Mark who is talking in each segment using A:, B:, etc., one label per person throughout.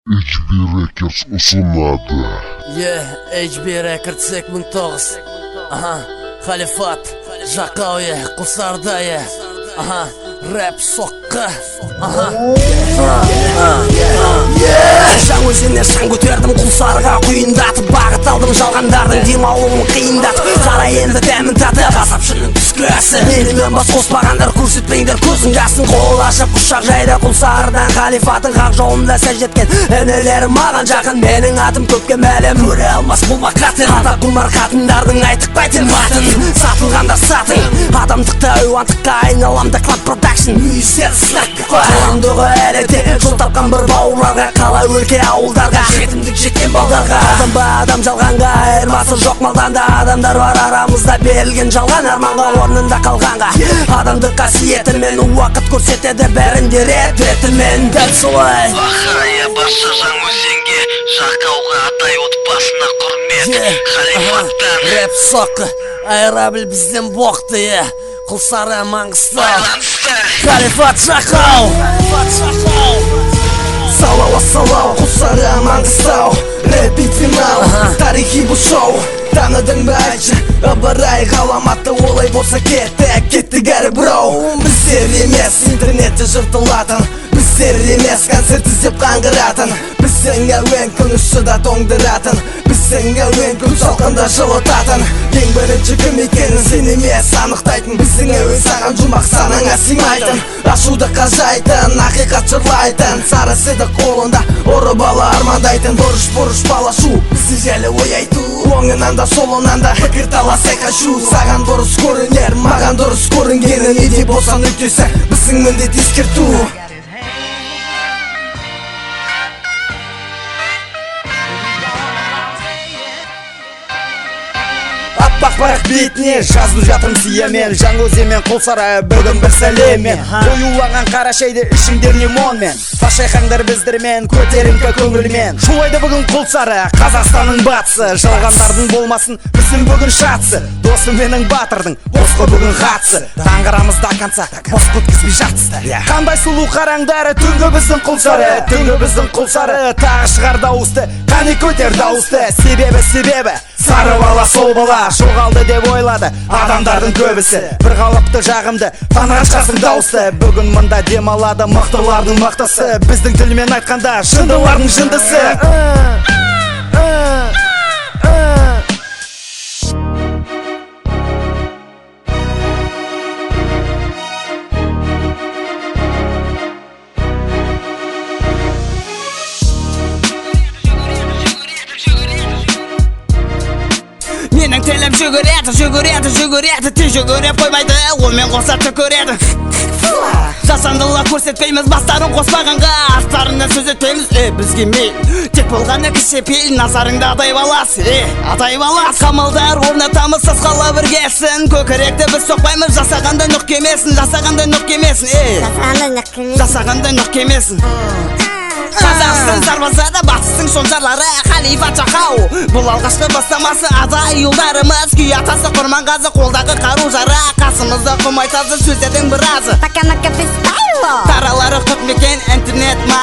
A: HB Records ұсынады.
B: HB Records 2009. Халифат, Жақауе, Құлсардайы. Рэп соққы. Жаңөзеннен шаң көтердім, Құлсарыға құйындатып, бағыт алдым жалғандардың демалуын қиындатып. Қара енді дәмін татып, ғасапшының түскісі. Менімен бас қоспағандар көрсетпеңдер көзің жасын. Қол ашып құшақ жайды Құлсарыдан, халифаттың хақ жолында сәл жеткен інілерім маған жақын. Менің атым көпке мәлім, көре алмас бұл мақатын. Атақ құмар қатындардың айтықпайтын матын. Сатылғандар сатың, адамдықта ұйуандыққа айналамда клад продакшн. Үйсер сынақ қаландығы әледе, жол тапқан бір бауырларға, қала өлке ауылдарға, жетімдік жеткен балдарға. Адам ба адам жалғанға, айырмасы жоқ малдан да. Адамдар бар арамызда, берілген жалған арманға, орнында қалғанға. Адамдық қасиетімен уақыт көрсетеді, бәрінде ретімен. Дәл солай
C: Бақая басы Жаңөзенге, Жақауға атай отбасына құрмет. Халифаттан
B: рэп соққы, айыра біл бізден боқты. Құлсары Маңғыстау, Халифат Жақау.
D: Салау ассалау, Құлсары Маңғыстау. Рэп финал, тарихи бұл шоу. Таныдың ба айтшы, ыбырай ғаламатты, олай болса кеттік әрі броу. Біздер емес интернетті жыртылатын, біздер емес концерт іздеп қаңғыратын, біздің әуен күн ұшыда тоңдыратын, біздің әуен күн салқында жылытатын. Ең бірінші кім екенін сен емес анықтайтын, біздің әуен саған жұмақ санаңа сыймайтын. Ашуды қажайтын, ақиқат жырлайтын, сарысыды қолында ұры бала армандайтын. Бұрыш бала шу, бізді жайлы ой айту, оңынан да солынан да пікір талас айқашу. Саған дұрыс көрінер, маған дұрыс көрінгені, неде болсан өтесі біздің міндет ескерту. Аппақ барақ бетіне жазып жатырмын сиямен, Жаңөзенмен Құлсары бүгін бір сәлеммен. Қоюлаған қара шайды ішіңдер лимонмен, пашайқаңдар біздермен, көтеріңкі көңілмен. Шулайды бүгін Құлсары, Қазақстанның батысы, жалғандардың болмасын біздің бүгін шатсы. Досым менің батырдың, босқы бүгін қатсы, таңғырамызда конца, бос көткізбей жатсыздар. Қандай сұлу қараңдары, түнгі біздің Құлсары, түнгі біздің Құлсары. Тағы шығар дауысты, қане көтер дауысты, себебі сары бала сол бала жоғалды деп ойлады адамдардың көбісі. Бір қалыпты жағымды таныға шығарсың дауысты, бүгін мында демалады мықтылардың мықтысы, біздің тілмен айтқанда жындылардың жындысы.
B: Менің тілім жүгіреді, тек жүгіріп қоймайды, олмен қоса түкіреді. Жасандылық көрсетпейміз, бастарын қоспағанға, астарынан сөз етпейміз. Бізге мейл, тек болғаны кіші пейіл, назарыңда адай балас, адай балас. Қамалдар орнатамыз, сасқалы біргесін, көкіректі біз соқпаймыз, жасағанда нүқ кемесін, жасағанда нүқ кемесін. Қазақстан сарбазады, батыстың шонжарлары, Халифат Жақау. Бұл алғашқы бастамасы, адай ұлдарымыз, күй атасы Құрманғазы, қолдағы қару жара, қасымызда құм айтады сөздердің біразы. Таралары құт мекен интернет ма,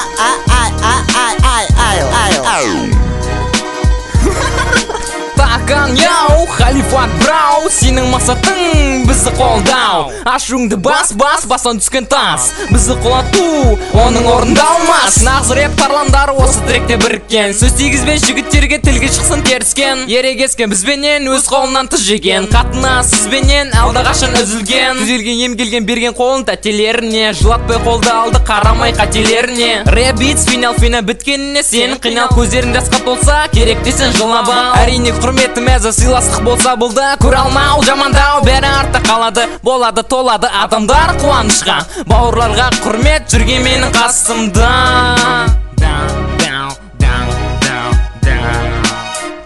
E: Тағаң яу, Халифат брау, сенің мақсатың бізді қолдау. Ашуыңды бастан түскен тас, бізді құлату, оның орындалмас. Нағыз рэп тарландары осы тректе біріккен, сөз тигізбен жігіттерге тілге шықсын теріскен. Ерегескен бізбенен өз қолынан тыз жеген, қатына сізбенен алдағашын үзілген. Түзелген емгелген берген қолын тәтелеріне, жылатпай қолды алды қарамай қателеріне. Рэп битс финал біткеніне сенің қинал, көздерің жасқа толса керек десен жылабау. Әрине құрметті мәзі сыйластық болса бұлда, көре алмау жамандау бәрі артта қалады, болады толады адамдар қуанышқа. Бауырларға құрмет жүрген менің қасымда.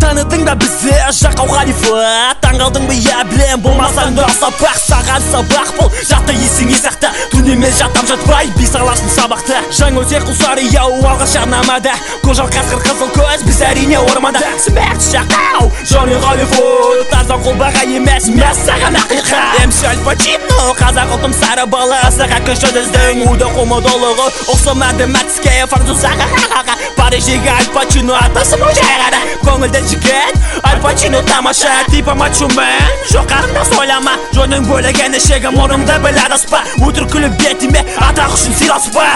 E: Таныдың ба бізді Жақау Халифат, таң
B: таңғалдың ба я білем болмасаң да сабақ саған сабақ бұл жатты есіңе сақта түнемен жаттап жатпай бес аласың сабақты жаңа өте құлсары яу алғаш жарнамада көжал қасқыр қызыл көз біз әрине орманда смерть шақау Джонни Голливуд таза қолбаға емес мен саған ақиқат MC Аль Пачино қазақ ұлтым сары бала саға көші діздің уды қомодолығы ұқсамады мәтіске французаға Парижеге Аль Пачино атасы мөжайғада көңілді жігіт Аль Пачино тамаша типа мачумен жоқ қарындас ойлама жөнің бөлеген ішегі мұрынды біл адаспа өтір күліп бетіме атақ үшін сыйласпа